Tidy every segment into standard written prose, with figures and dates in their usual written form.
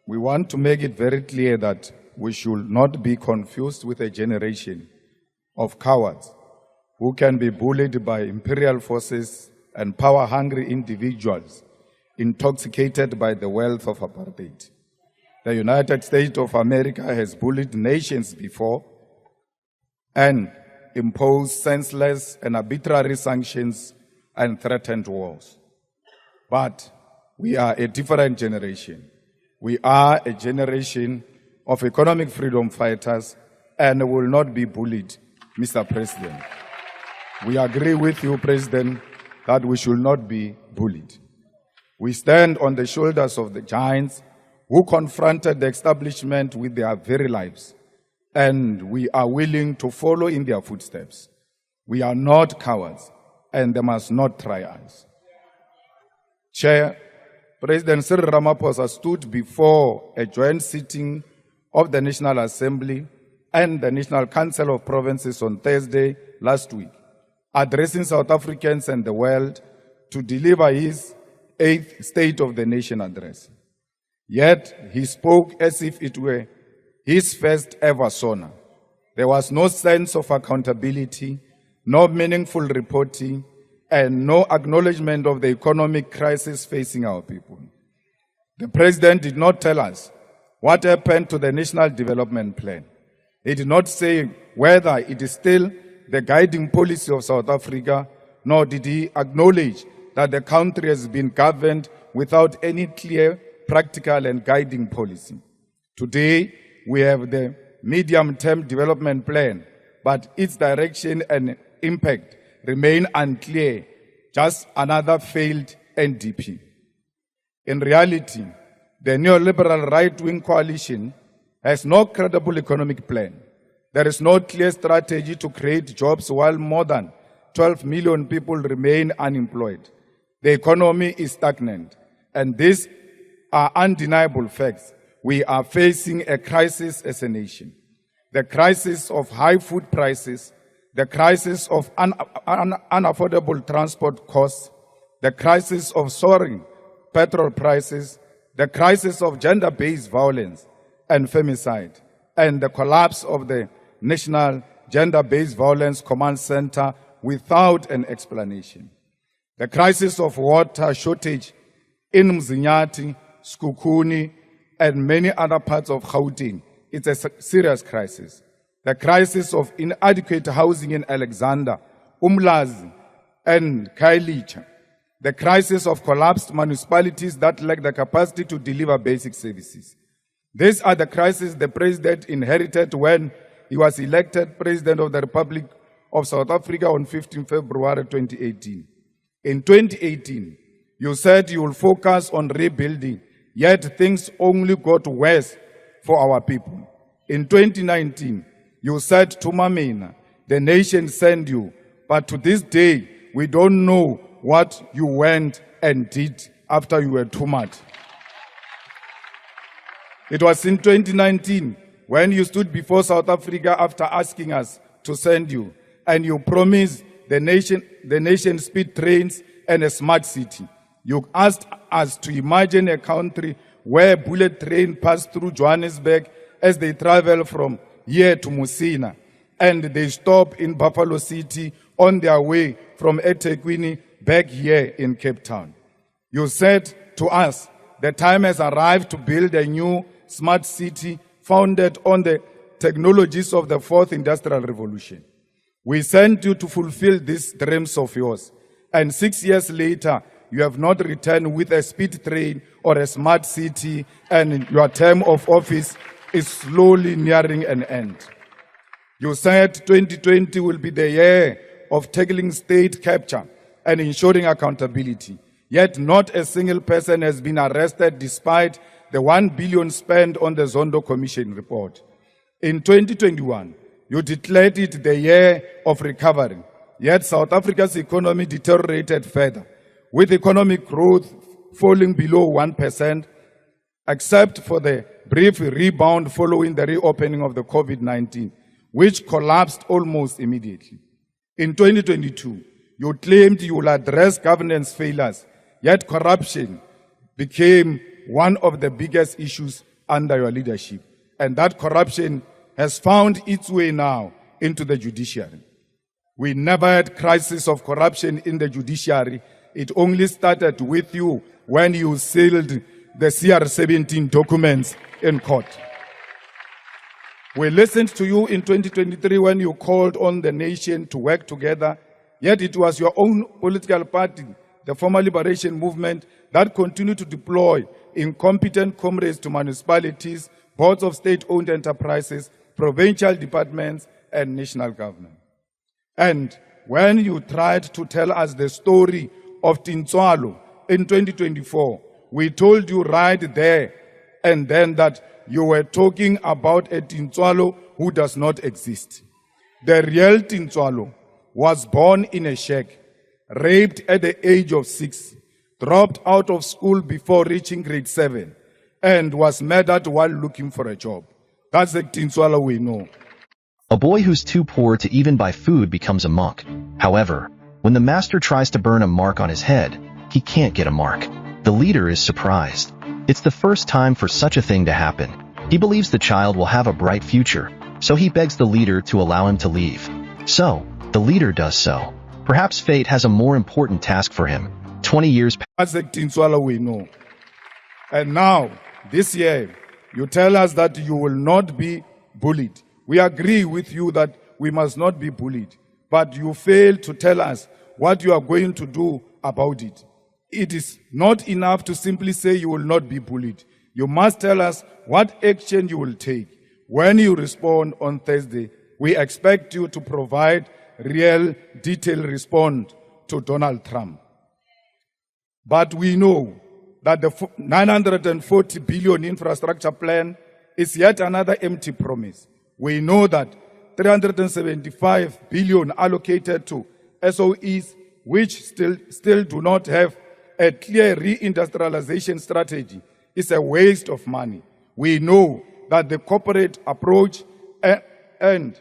we want to make it very clear that we should not be confused with a generation of cowards who can be bullied by imperial forces and power-hungry individuals intoxicated by the wealth of apartheid. The United States of America has bullied nations before and imposed senseless and arbitrary sanctions and threatened wars. But we are a different generation. We are a generation of economic freedom fighters and will not be bullied, Mr. President. We agree with you, President, that we should not be bullied. We stand on the shoulders of the giants who confronted the establishment with their very lives, and we are willing to follow in their footsteps. We are not cowards, and they must not try us. Chair, President Cyril Ramaphosa stood before a joint sitting of the National Assembly and the National Council of Provinces on Thursday last week, addressing South Africans and the world to deliver his 8th State of the Nation address. Yet he spoke as if it were his first ever SONA. There was no sense of accountability, no meaningful reporting, and no acknowledgement of the economic crisis facing our people. The President did not tell us what happened to the National Development Plan. He did not say whether it is still the guiding policy of South Africa, nor did he acknowledge that the country has been governed without any clear, practical, and guiding policy. Today, we have the medium-term development plan, but its direction and impact remain unclear, just another failed NDP. In reality, the neoliberal right-wing coalition has no credible economic plan. There is no clear strategy to create jobs while more than 12 million people remain unemployed. The economy is stagnant, and these are undeniable facts. We are facing a crisis as a nation. The crisis of high food prices, the crisis of unaffordable transport costs, the crisis of soaring petrol prices, the crisis of gender-based violence and femicide, and the collapse of the National Gender-Based Violence Command Center without an explanation. The crisis of water shortage in Mzinyati, Skukuni, and many other parts of Gauteng, it's a serious crisis. The crisis of inadequate housing in Alexander, Umlazi, and Khayelitsha. The crisis of collapsed municipalities that lack the capacity to deliver basic services. These are the crises the President inherited when he was elected President of the Republic of South Africa on 15 February 2018. In 2018, you said you will focus on rebuilding, yet things only got worse for our people. In 2019, you said to Mamina, the nation sent you, but to this day, we don't know what you went and did after you were too much. It was in 2019 when you stood before South Africa after asking us to send you, and you promised the nation speed trains and a smart city. You asked us to imagine a country where bullet trains pass through Johannesburg as they travel from here to Musina, and they stop in Buffalo City on their way from eThekwini back here in Cape Town. You said to us, the time has arrived to build a new smart city founded on the technologies of the fourth industrial revolution. We sent you to fulfill these dreams of yours, and 6 years later, you have not returned with a speed train or a smart city, and your term of office is slowly nearing an end. You said 2020 will be the year of tackling state capture and ensuring accountability, yet not a single person has been arrested despite the 1 billion spent on the Zondo Commission report. In 2021, you declared it the year of recovery, yet South Africa's economy deteriorated further, with economic growth falling below 1%, except for the brief rebound following the reopening of the COVID-19, which collapsed almost immediately. In 2022, you claimed you will address governance failures, yet corruption became one of the biggest issues under your leadership. And that corruption has found its way now into the judiciary. We never had crisis of corruption in the judiciary. It only started with you when you sealed the CR17 documents in court. We listened to you in 2023 when you called on the nation to work together, yet it was your own political party, the Former Liberation Movement, that continued to deploy incompetent comrades to municipalities, boards of state-owned enterprises, provincial departments, and national government. And when you tried to tell us the story of Tintswalo in 2024, we told you right there and then that you were talking about a Tintswalo who does not exist. The real Tintswalo was born in a shack, raped at the age of 6, dropped out of school before reaching grade 7, and was murdered while looking for a job. That's the Tintswalo we know. A boy who's too poor to even buy food becomes a monk. However, when the master tries to burn a mark on his head, he can't get a mark. The leader is surprised. It's the first time for such a thing to happen. He believes the child will have a bright future, so he begs the leader to allow him to leave. So, the leader does so. Perhaps fate has a more important task for him. 20 years past. That's the Tintswalo we know. And now, this year, you tell us that you will not be bullied. We agree with you that we must not be bullied, but you fail to tell us what you are going to do about it. It is not enough to simply say you will not be bullied. You must tell us what action you will take. When you respond on Thursday, we expect you to provide real, detailed response to Donald Trump. But we know that the 940 billion infrastructure plan is yet another empty promise. We know that 375 billion allocated to SOEs, which still do not have a clear reindustrialization strategy, is a waste of money. We know that the corporate approach and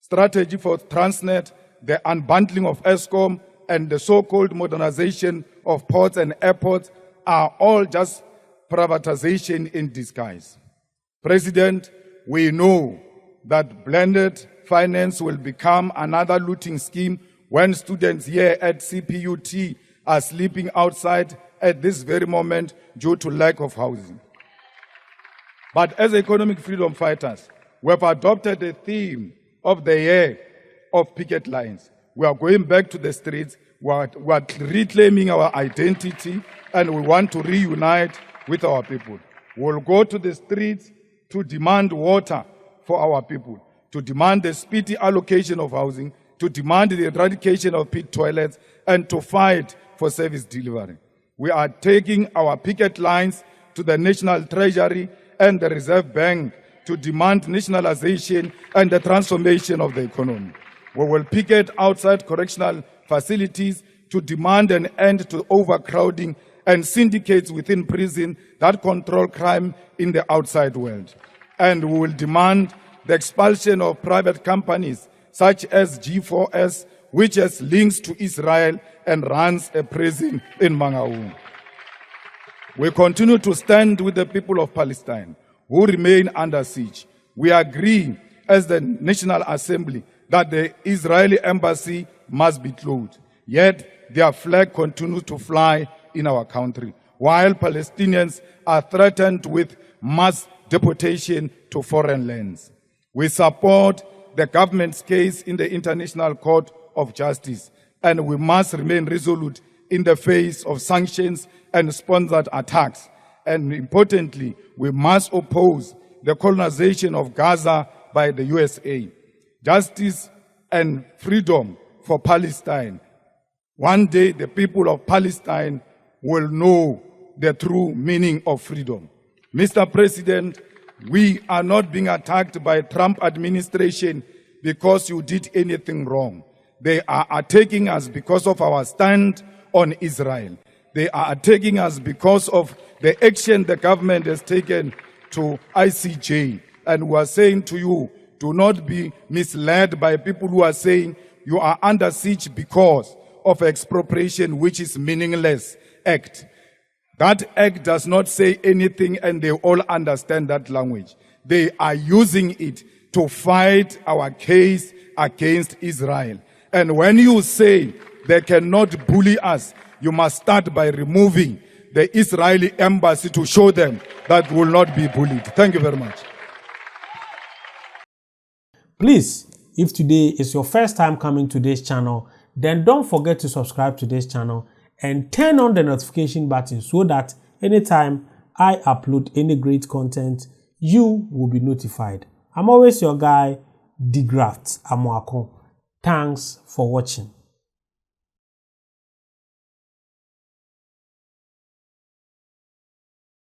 strategy for Transnet, the unbundling of Eskom, and the so-called modernization of ports and airports are all just privatization in disguise. President, we know that blended finance will become another looting scheme when students here at CPUT are sleeping outside at this very moment due to lack of housing. But as economic freedom fighters, we have adopted the theme of the year of picket lines. We are going back to the streets, we are reclaiming our identity, and we want to reunite with our people. We'll go to the streets to demand water for our people, to demand the speedy allocation of housing, to demand the eradication of pit toilets, and to fight for service delivery. We are taking our picket lines to the National Treasury and the Reserve Bank to demand nationalization and the transformation of the economy. We will picket outside correctional facilities to demand an end to overcrowding and syndicates within prison that control crime in the outside world. And we will demand the expulsion of private companies such as G4S, which has links to Israel and runs a prison in Mangaung. We continue to stand with the people of Palestine who remain under siege. We agree as the National Assembly that the Israeli embassy must be closed. Yet their flag continues to fly in our country, while Palestinians are threatened with mass deportation to foreign lands. We support the government's case in the International Court of Justice, and we must remain resolute in the face of sanctions and sponsored attacks. And importantly, we must oppose the colonization of Gaza by the USA. Justice and freedom for Palestine. One day, the people of Palestine will know the true meaning of freedom. Mr. President, we are not being attacked by Trump administration because you did anything wrong. They are attacking us because of our stand on Israel. They are attacking us because of the action the government has taken to ICJ. And we are saying to you, do not be misled by people who are saying you are under siege because of expropriation, which is meaningless act. That act does not say anything, and they all understand that language. They are using it to fight our case against Israel. And when you say they cannot bully us, you must start by removing the Israeli embassy to show them that will not be bullied. Thank you very much. Please, if today is your first time coming to this channel, then don't forget to subscribe to this channel and turn on the notification button so that anytime I upload any great content, you will be notified. I'm always your guy, De-Graft Amoako. Thanks for watching.